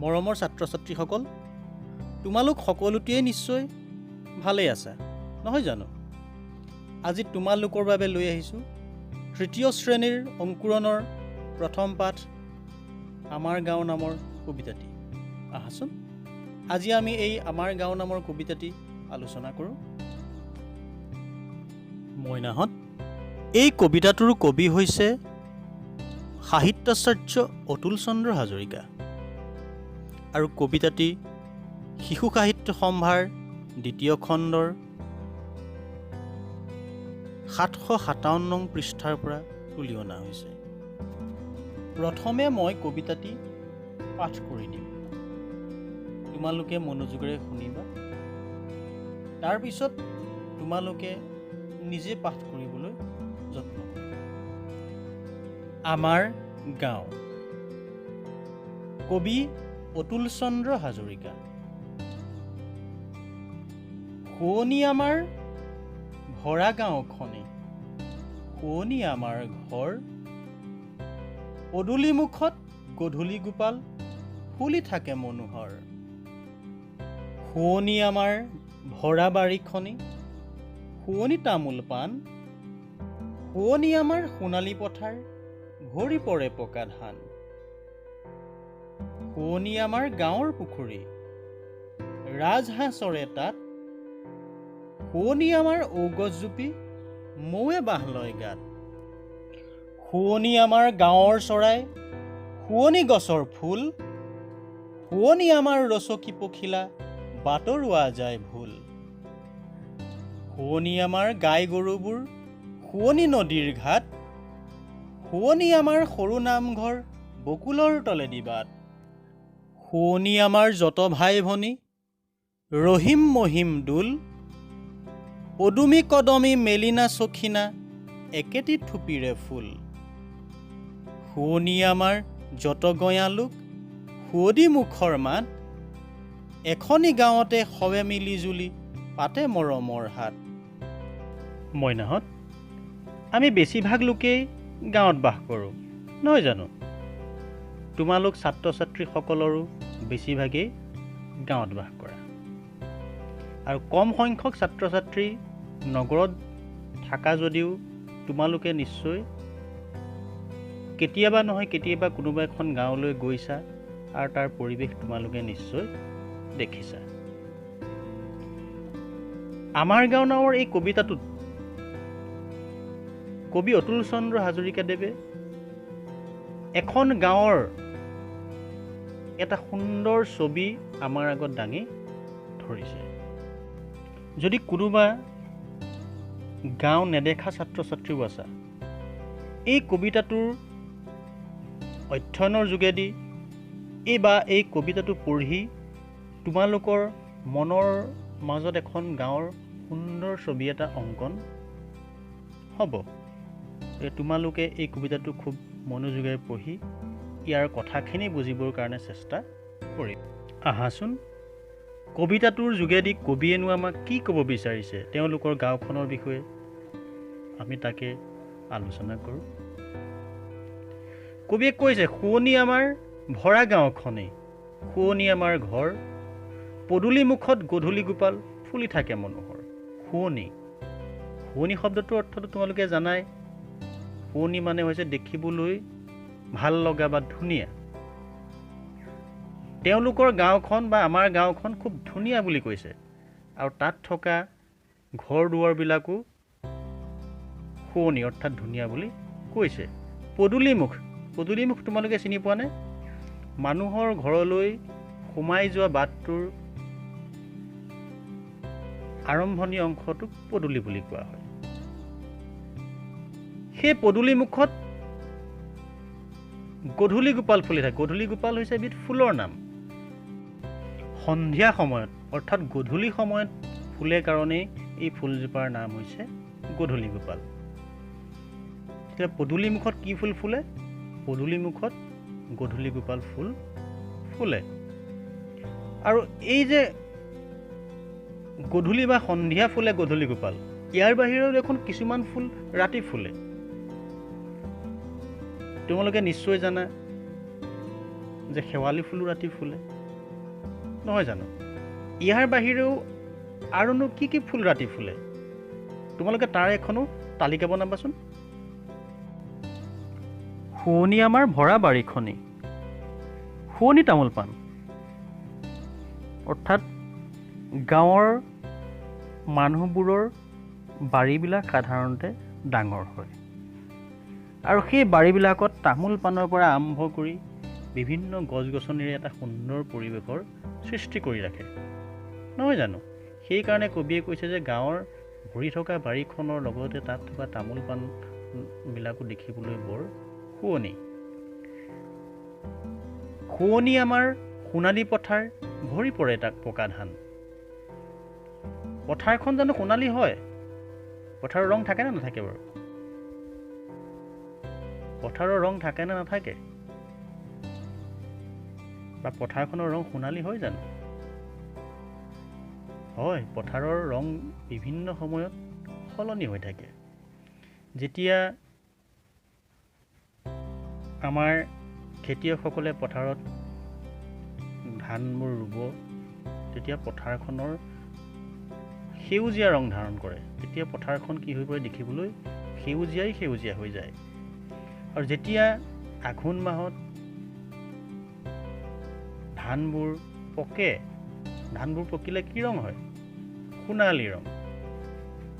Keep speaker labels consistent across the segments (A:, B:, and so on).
A: মৰমৰ ছাত্ৰ ছাত্ৰীসকল, তোমালোক সকলোটিয়ে নিশ্চয় ভালেই আছা, নহয় জানো? আজি তোমালোকৰ বাবে লৈ আহিছোঁ তৃতীয় শ্ৰেণীৰ অংকুৰণৰ প্ৰথম পাঠ আমাৰ গাঁও নামৰ কবিতাটি। আহাচোন আজি আমি এই আমাৰ গাঁও নামৰ কবিতাটি আলোচনা কৰোঁ। মইনাহঁত, এই কবিতাটোৰ কবি হৈছে সাহিত্যাচাৰ্য অতুল চন্দ্ৰ হাজৰিকা আৰু কবিতাটি শিশু সাহিত্য সম্ভাৰ দ্বিতীয় খণ্ডৰ 757 নং পৃষ্ঠাৰ পৰা তুলি অনা হৈছে। প্ৰথমে মই কবিতাটি পাঠ কৰি দিম, তোমালোকে মনোযোগেৰে শুনিবা। তাৰপিছত তোমালোকে নিজে পাঠ কৰিবলৈ যত্ন কৰিবা। আমাৰ গাঁও, কবি অতুল চন্দ্ৰ হাজৰিকা। শুৱনি আমাৰ ভৰা গাঁওখনে, শুৱনি আমাৰ ঘৰ, পদূলি মুখত গধূলি গোপাল ফুলি থাকে মনোহৰ। শুৱনি আমাৰ ভৰা বাৰীখনে, শুৱনি তামোল পাণ, শুৱনি আমাৰ সোণালী পথাৰ ভৰি পৰে পকা ধান। শুৱনি আমাৰ গাঁৱৰ পুখুৰী, ৰাজহাঁহ চৰে তাত, শুৱনি আমাৰ ঔগছজুপি মৌৱে বাঁহ লয় গাত। শুৱনি আমাৰ গাঁৱৰ চৰাই, শুৱনি গছৰ ফুল, শুৱনি আমাৰ ৰচকী পখিলা বাটৰুৱা যায় ভুল। শুৱনি আমাৰ গাই গৰুবোৰ, শুৱনি নদীৰ ঘাট, শুৱনি আমাৰ সৰু নামঘৰ বকুলৰ তলেদি বাট। শুৱনি আমাৰ যত ভাই ভনী, ৰহিম মহিম দোল, পদুমী কদমী মেলিনা চখিনা একেটি থুপিৰে ফুল। শুৱনি আমাৰ যত গঞা লোক, সুৱদী মুখৰ মাত, এখনি গাঁৱতে সবে মিলি জুলি পাতে মৰমৰ হাত। মইনাহঁত, আমি বেছিভাগ লোকেই গাঁৱত বাস কৰোঁ, নহয় জানো? তোমালোক ছাত্ৰ ছাত্ৰীসকলৰো বেছিভাগেই গাঁৱত বাস কৰা, আৰু কম সংখ্যক ছাত্ৰ ছাত্ৰী নগৰত থকা যদিও তোমালোকে নিশ্চয় কেতিয়াবা নহয় কেতিয়াবা কোনোবা এখন গাঁৱলৈ গৈছা আৰু তাৰ পৰিৱেশ তোমালোকে নিশ্চয় দেখিছা। আমাৰ গাঁও নামৰ এই কবিতাটোত কবি অতুল চন্দ্ৰ হাজৰিকাদেৱে এখন গাঁৱৰ এটা সুন্দৰ ছবি আমাৰ আগত দাঙি ধৰিছে। যদি কোনোবা গাঁও নেদেখা ছাত্ৰ ছাত্ৰীও আছা, এই কবিতাটোৰ অধ্যয়নৰ যোগেদি এই কবিতাটো পঢ়ি তোমালোকৰ মনৰ মাজত এখন গাঁৱৰ সুন্দৰ ছবি এটা অংকন হ'ব। তোমালোকে এই কবিতাটো খুব মনোযোগেৰে পঢ়ি ইয়াৰ কথাখিনি বুজিবৰ কাৰণে চেষ্টা কৰিম। আহাচোন কবিতাটোৰ যোগেদি কবিয়েনো আমাক কি ক'ব বিচাৰিছে তেওঁলোকৰ গাঁওখনৰ বিষয়ে আমি তাকে আলোচনা কৰোঁ। কবিয়ে কৈছে, শুৱনি আমাৰ ভৰা গাঁওখনে, শুৱনি আমাৰ ঘৰ, পদূলি মুখত গধূলি গোপাল ফুলি থাকে মনোহৰ। শুৱনি, শুৱনি শব্দটোৰ অৰ্থটো তোমালোকে জানাই। শুৱনি মানে হৈছে দেখিবলৈ ভাল লগা বা ধুনীয়া। তেওঁলোকৰ গাঁওখন বা আমাৰ গাঁওখন খুব ধুনীয়া বুলি কৈছে, আৰু তাত থকা ঘৰ দুৱাৰবিলাকো শুৱনি অৰ্থাৎ ধুনীয়া বুলি কৈছে। পদূলি মুখ, পদূলি মুখ তোমালোকে চিনি পোৱা নে? মানুহৰ ঘৰলৈ সোমাই যোৱা বাটটোৰ আৰম্ভণি অংশটোক পদূলি বুলি কোৱা হয়। সেই পদূলি মুখত গধূলি গোপাল ফুলি থাকে। গধূলি গোপাল হৈছে এবিধ ফুলৰ নাম। সন্ধিয়া সময়ত অৰ্থাৎ গধূলি সময়ত ফুলে কাৰণেই এই ফুলজোপাৰ নাম হৈছে গধূলি গোপাল। এতিয়া পদূলি মুখত কি ফুল ফুলে? পদূলি মুখত গধূলি গোপাল ফুল ফুলে। আৰু এই যে গধূলি বা সন্ধিয়া ফুলে গধূলি গোপাল, ইয়াৰ বাহিৰেও দেখোন কিছুমান ফুল ৰাতি ফুলে। তোমালোকে নিশ্চয় জানা যে শেৱালি ফুলো ৰাতি ফুলে, নহয় জানো? ইয়াৰ বাহিৰেও আৰুনো কি কি ফুল ৰাতি ফুলে? তোমালোকে তাৰ এখনো তালিকা বনাবাচোন। শুৱনি আমাৰ ভৰা বাৰীখনি, শুৱনি তামোল পাণ, অৰ্থাৎ গাঁৱৰ মানুহবোৰৰ বাৰীবিলাক সাধাৰণতে ডাঙৰ হয় আৰু সেই বাৰীবিলাকত তামোল পাণৰ পৰা আৰম্ভ কৰি বিভিন্ন গছ গছনিৰে এটা সুন্দৰ পৰিৱেশৰ সৃষ্টি কৰি ৰাখে, নহয় জানো? সেইকাৰণে কবিয়ে কৈছে যে গাঁৱৰ ভৰি থকা বাৰীখনৰ লগতে তাত থকা তামোল পাণবিলাকো দেখিবলৈ বৰ শুৱনি। শুৱনি আমাৰ সোণালী পথাৰ ভৰি পৰে তাক পকা ধান। পথাৰখন জানো সোণালী হয়? পথাৰৰ ৰং থাকে নে নাথাকে বাৰু? পথাৰৰ ৰং থাকে নে নাথাকে? বা পথাৰখনৰ ৰং সোণালী হয় জানো? হয়, পথাৰৰ ৰং বিভিন্ন সময়ত সলনি হৈ থাকে। যেতিয়া আমাৰ খেতিয়কসকলে পথাৰত ধানবোৰ ৰুব, তেতিয়া পথাৰখনৰ সেউজীয়া ৰং ধাৰণ কৰে। তেতিয়া পথাৰখন কি হৈ পৰে? দেখিবলৈ সেউজীয়া হৈ যায়। আৰু যেতিয়া আঘোণ মাহত ধানবোৰ পকে, ধানবোৰ পকিলে কি ৰং হয়? সোণালী ৰং।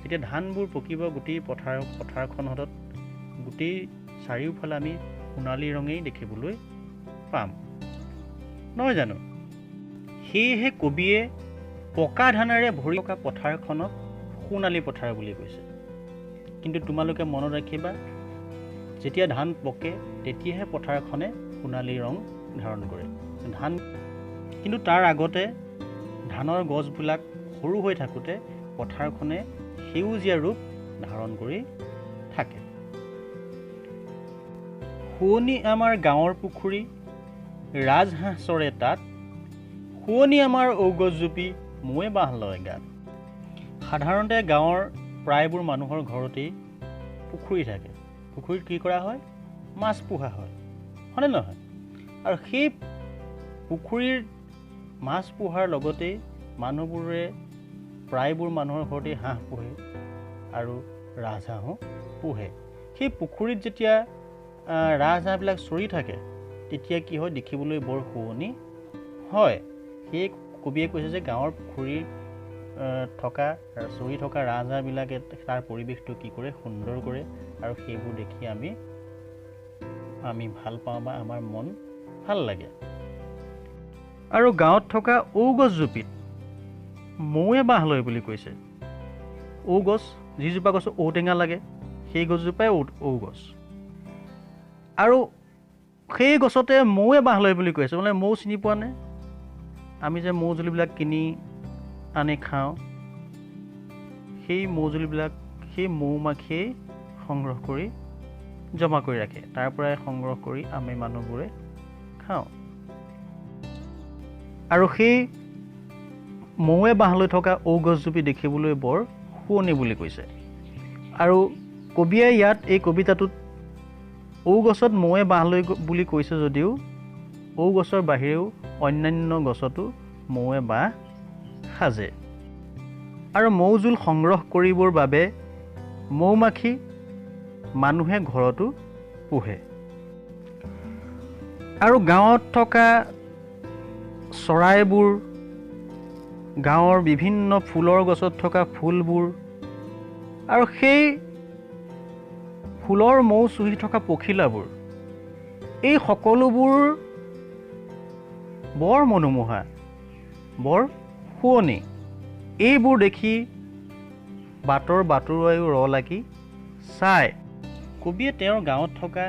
A: যেতিয়া ধানবোৰ পকিব, গোটেই পথাৰখনত গোটেই চাৰিওফালে আমি সোণালী ৰঙেই দেখিবলৈ পাম, নহয় জানো? সেয়েহে কবিয়ে পকা ধানেৰে ভৰি থকা পথাৰখনক সোণালী পথাৰ বুলি কৈছে। কিন্তু তোমালোকে মনত ৰাখিবা, যেতিয়া ধান পকে তেতিয়াহে পথাৰখনে সোণালী ৰং ধাৰণ কৰে। কিন্তু তাৰ আগতে ধানৰ গছবিলাক সৰু হৈ থাকোঁতে পথাৰখনে সেউজীয়া ৰূপ ধাৰণ কৰি থাকে। শুৱনি আমাৰ গাঁৱৰ পুখুৰী, ৰাজহাঁহ চৰে তাত, শুৱনি আমাৰ ঔগছ জুপি, মৌৱে বাঁহ লয় গাত। সাধাৰণতে গাঁৱৰ প্ৰায়বোৰ মানুহৰ ঘৰতেই পুখুৰী থাকে। পুখুৰীত কি কৰা হয়? মাছ পোহা হয়, হয়নে নহয়? আৰু সেই পুখুৰীৰ মাছ পোহাৰ লগতেই মানুহবোৰে প্ৰায়বোৰ মানুহৰ ঘৰতেই হাঁহ পোহে আৰু ৰাজহাঁহো পোহে। সেই পুখুৰীত যেতিয়া ৰাজহাঁহবিলাক চৰি থাকে তেতিয়া কি হয়? দেখিবলৈ বৰ শুৱনি হয়। সেই কবিয়ে কৈছে যে গাঁৱৰ পুখুৰীৰ চৰি থকা ৰাজহাঁহবিলাকে তাৰ পৰিৱেশটো কি কৰে? সুন্দৰ কৰে। আৰু সেইবোৰ দেখি আমি ভাল পাওঁ বা আমাৰ মন ভাল লাগে। আৰু গাঁৱত থকা ঔগছ জুপিত মৌৱে বাঁহ লয় বুলি কৈছে। ঔগছ, যিজোপা গছত ঔটেঙা লাগে সেই গছজোপাই ঔগছ। আৰু সেই গছতে মৌৱে বাঁহ লয় বুলি কৈছে। মানে মৌ চিনি পোৱা নে? আমি যে মৌজুলিবিলাক কিনি আনি খাওঁ, সেই মৌজুলিবিলাক সেই মৌ-মাখিয়ে সংগ্ৰহ কৰি জমা কৰি ৰাখে। তাৰ পৰাই সংগ্ৰহ কৰি আমি মানুহবোৰে খাওঁ। আৰু সেই মৌৱে বাঁহ লৈ থকা ঔগছজুপি দেখিবলৈ বৰ শুৱনি বুলি কৈছে। আৰু কবিয়ে ইয়াত এই কবিতাটোত ঔগছত মৌৱে বাঁহ লৈ বুলি কৈছে যদিও ঔগছৰ বাহিৰেও অন্যান্য গছতো মৌৱে বাঁহ সাজে। আৰু মৌজোল সংগ্ৰহ কৰিবৰ বাবে মৌ-মাখি মানুহে ঘৰতো পোহে। আৰু গাঁৱত থকা চৰাইবোৰ, গাঁৱৰ বিভিন্ন ফুলৰ গছত থকা ফুলবোৰ আৰু সেই ফুলৰ মৌ চুহি থকা পখিলাবোৰ, এই সকলোবোৰ বৰ মনোমোহা, বৰ শুৱনি। এইবোৰ দেখি বাটৰ বাটৰুৱায়ো ৰ লাগি চায়। কবিয়ে তেওঁৰ গাঁৱত থকা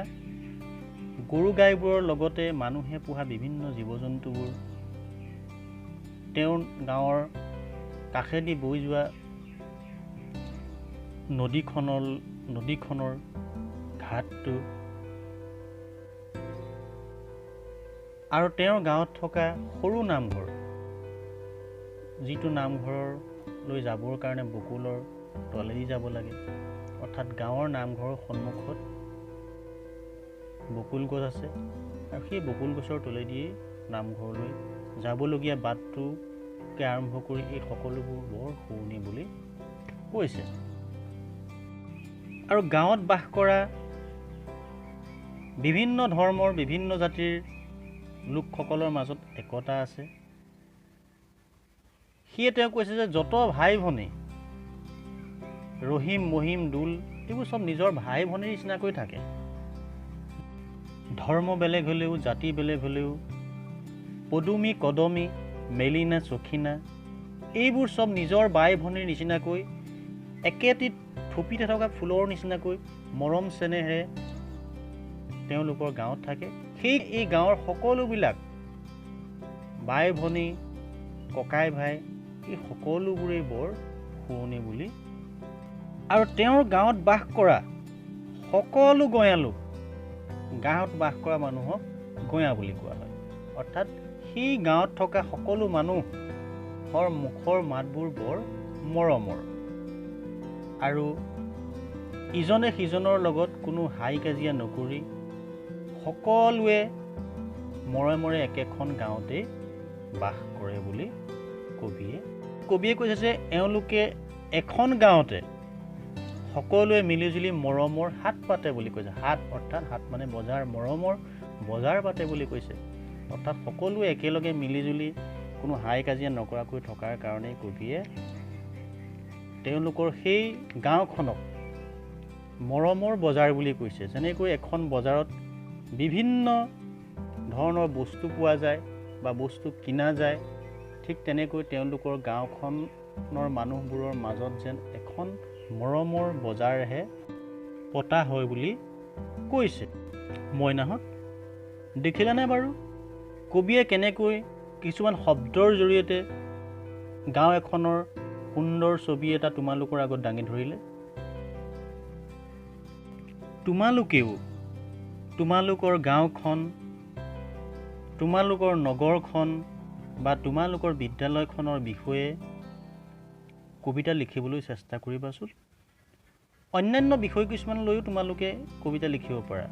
A: গৰু গাইবোৰৰ লগতে মানুহে পোহা বিভিন্ন জীৱ জন্তুবোৰ, তেওঁৰ গাঁৱৰ কাষেদি বৈ যোৱা নদীখনৰ ঘাটটো আৰু তেওঁৰ গাঁৱত থকা সৰু নামঘৰ, যিটো নামঘৰলৈ যাবৰ কাৰণে বকুলৰ তলেদি যাব লাগে। অৰ্থাৎ গাঁৱৰ নামঘৰৰ সন্মুখত বকুল গছ আছে আৰু সেই বকুল গছৰ তলেদিয়ে নামঘৰলৈ যাবলগীয়া বাটটোকে আৰম্ভ কৰি এই সকলোবোৰ বৰ শুৱনি বুলি কৈছে। আৰু গাঁৱত বাস কৰা বিভিন্ন ধৰ্মৰ বিভিন্ন জাতিৰ লোকসকলৰ মাজত একতা আছে। সিয়ে তেওঁ কৈছে যে যত ভাই ভনী ৰহিম মহিম দোল এইবোৰ চব নিজৰ ভাই ভনীৰ নিচিনাকৈ থাকে। ধৰ্ম বেলেগ হ'লেও জাতি বেলেগ হ'লেও পদুমী কদমী মেলিনা চখিনা এইবোৰ চব নিজৰ বাই ভনীৰ নিচিনাকৈ একেটি থুপিতে থকা ফুলৰ নিচিনাকৈ মৰম চেনেহেৰে তেওঁলোকৰ গাঁৱত থাকে। সেই এই গাঁৱৰ সকলোবিলাক বাই ভনী ককাই ভাই এই সকলোবোৰেই বৰ শুৱনি বুলি। আৰু তেওঁৰ গাঁৱত বাস কৰা সকলো গঞা লোক, গাঁৱত বাস কৰা মানুহক গঞা বুলি কোৱা হয়। অৰ্থাৎ সেই গাঁৱত থকা সকলো মানুহৰ মুখৰ মাতবোৰ বৰ মৰমৰ আৰু ইজনে সিজনৰ লগত কোনো হাই কাজিয়া নকৰি সকলোৱে মৰমৰে একেখন গাঁৱতে বাস কৰে বুলি কবিয়ে কৈছে যে এওঁলোকে এখন গাঁৱতে সকলোৱে মিলিজুলি মৰমৰ হাত পাতে বুলি কৈছে। হাত অৰ্থাৎ হাত মানে বজাৰ, মৰমৰ বজাৰ পাতে বুলি কৈছে। অৰ্থাৎ সকলোৱে একেলগে মিলিজুলি কোনো হাই কাজিয়া নকৰাকৈ থকাৰ কাৰণেই কবিয়ে তেওঁলোকৰ সেই গাঁওখনক মৰমৰ বজাৰ বুলি কৈছে। যেনেকৈ এখন বজাৰত বিভিন্ন ধৰণৰ বস্তু পোৱা যায় বা বস্তু কিনা যায়, ঠিক তেনেকৈ তেওঁলোকৰ গাঁওখনৰ মানুহবোৰৰ মাজত যেন এখন মৰমৰ বজাৰহে পতা হয় বুলি কৈছে। মইনাহঁত দেখিলানে বাৰু কবিয়ে কেনেকৈ কিছুমান শব্দৰ জৰিয়তে গাঁও এখনৰ সুন্দৰ ছবি এটা তোমালোকৰ আগত দাঙি ধৰিলে। তোমালোকেও তোমালোকৰ গাঁওখন, তোমালোকৰ নগৰখন বা তোমালোকৰ বিদ্যালয়খনৰ বিষয়ে কবিতা লিখিবলৈ চেষ্টা কৰিবাচোন। অন্যান্য বিষয় কিছুমান লৈও তোমালোকে কবিতা লিখিব পাৰা।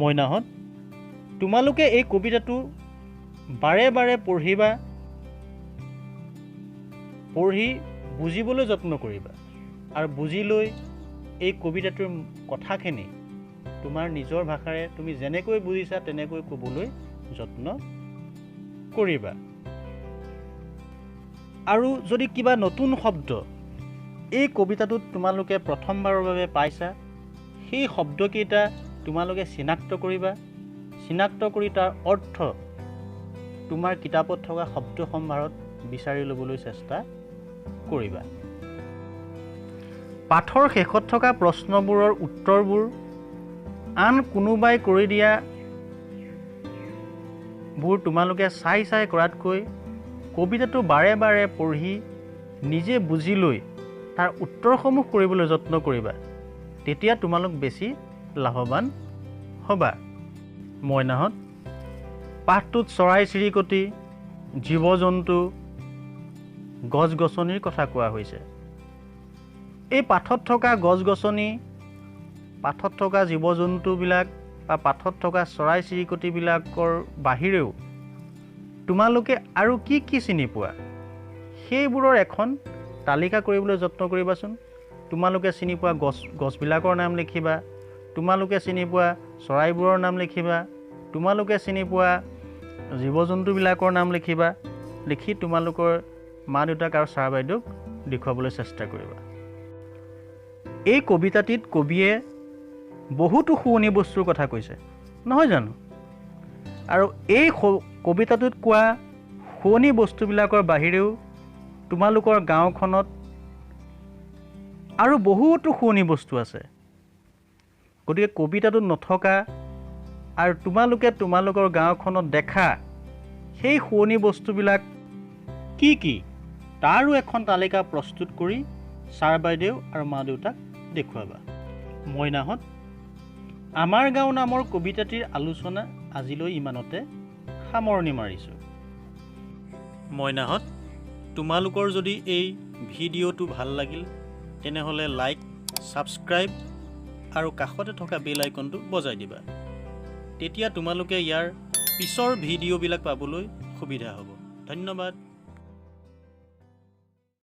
A: মইনাহঁত তোমালোকে এই কবিতাটো বাৰে বাৰে পঢ়িবা, পঢ়ি বুজিবলৈ যত্ন কৰিবা আৰু বুজি লৈ এই কবিতাটোৰ কথাখিনি তোমাৰ নিজৰ ভাষাৰে তুমি যেনেকৈ বুজিছা তেনেকৈ ক'বলৈ যত্ন কৰিবা। আৰু যদি কিবা নতুন শব্দ এই কবিতাটোত তোমালোকে প্ৰথমবাৰৰ বাবে পাইছা, সেই শব্দকেইটা তোমালোকে চিনাক্ত কৰিবা। চিনাক্ত কৰি তাৰ অৰ্থ তোমাৰ কিতাপত থকা শব্দ সম্ভাৰত বিচাৰি ল'বলৈ চেষ্টা কৰিবা। পাঠৰ শেষত থকা প্ৰশ্নবোৰৰ উত্তৰবোৰ আন কোনোবাই কৰি দিয়াবোৰ তোমালোকে চাই কৰাতকৈ কবিতাটো বাৰে বাৰে পঢ়ি নিজে বুজি লৈ তাৰ উত্তৰসমূহ কৰিবলৈ যত্ন কৰিবা। তেতিয়া তোমালোক বেছি লাভৱান হ'বা। মইনাহঁত পাঠটোত চৰাই চিৰিকটি, জীৱ জন্তু, গছ গছনিৰ কথা কোৱা হৈছে। এই পাঠত থকা গছ গছনি, পাঠত থকা জীৱ জন্তুবিলাক বা পাঠত থকা চৰাই চিৰিকটিবিলাকৰ বাহিৰেও তোমালোকে আৰু কি কি চিনি পোৱা সেইবোৰৰ এখন তালিকা কৰিবলৈ যত্ন কৰিবাচোন। তোমালোকে চিনি পোৱা গছবিলাকৰ নাম লিখিবা, তোমালোকে চিনি পোৱা চৰাইবোৰৰ নাম লিখিবা, তোমালোকে চিনি পোৱা জীৱ জন্তুবিলাকৰ নাম লিখিবা। লিখি তোমালোকৰ মা দেউতাক আৰু ছাৰ বাইদেউক দেখুৱাবলৈ চেষ্টা কৰিবা। এই কবিতাটিত কবিয়ে বহুতো শুৱনি বস্তুৰ কথা কৈছে, নহয় জানো? আৰু এই কবিতাটোত কোৱা শুৱনি বস্তুবিলাকৰ বাহিৰেও তোমালোকৰ গাঁওখনত আৰু বহুতো শুৱনি বস্তু আছে। গতিকে কবিতাটোত নথকা আৰু তোমালোকে তোমালোকৰ গাঁওখনত দেখা সেই শুৱনি বস্তুবিলাক কি কি তাৰো এখন তালিকা প্ৰস্তুত কৰি ছাৰ বাইদেউ আৰু মা দেউতাক দেখুৱাবা। মইনাহঁত আমাৰ গাঁও নামৰ কবিতাটিৰ আলোচনা আজিলৈ ইমানতে সামৰণি মাৰিছোঁ। মইনাহঁত তোমালোকৰ যদি এই ভিডিঅ'টো ভাল লাগিল তেনেহ'লে লাইক, ছাবস্ক্ৰাইব আৰু কাষতে থকা বেল আইকনটো বজাই দিবা। তেতিয়া তোমালোকে ইয়াৰ পিছৰ ভিডিঅ'বিলাক পাবলৈ সুবিধা হ'ব। ধন্যবাদ।